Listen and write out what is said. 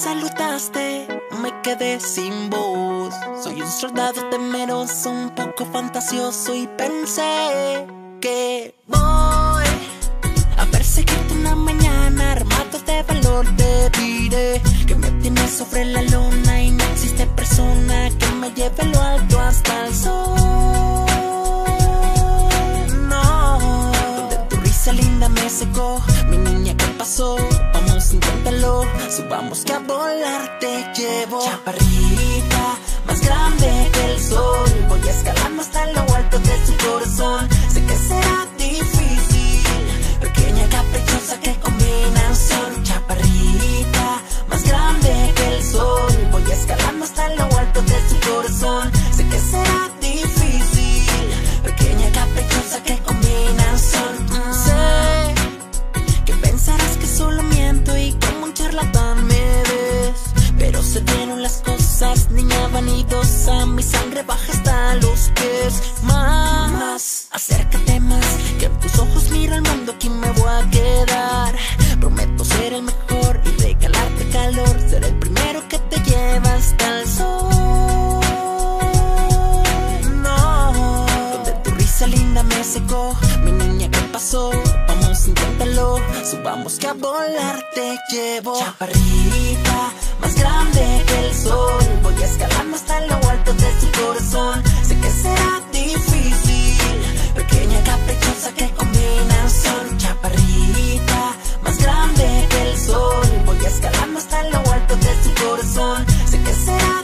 saludaste, me quedé sin voz. Soy un soldado temeroso, un poco fantasioso, y pensé que voy a perseguirte una mañana armado de valor. Te diré que me tienes sobre la luna y no existe persona que me lleve lo alto hasta el sol. No, donde tu risa linda me secó, mi niña, ¿qué pasó? Vamos, inténtalo, subamos que a volar te llevo. Chaparrita, más grande que el sol, voy escalando hasta lo alto de su corazón. Sé que será difícil, pequeña caprichosa, qué combinación. Chaparrita, más grande que el sol, voy escalando hasta lo alto de su corazón. Sé que será difícil, pequeña caprichosa, qué combinación. Sé que pensarás que solo miento y como un charlatán me ves, pero se dieron las cosas, niña vanidosa, mi sangre baja hasta los pies. Más, acércate más, que en tus ojos miro el mundo, aquí me voy a quedar. Prometo ser el mejor y regalarte calor, ser el primero que te lleva hasta el sol. No, donde tu risa linda me secó, mi niña, ¿qué pasó? Vamos, inténtalo, subamos que a volar te llevo. Chaparrita, más grande que el sol, voy escalando hasta lo alto de su corazón. Sé que será difícil, pequeña caprichosa, qué combinación. Chaparrita, más grande que el sol, voy escalando hasta lo alto de su corazón. Sé que será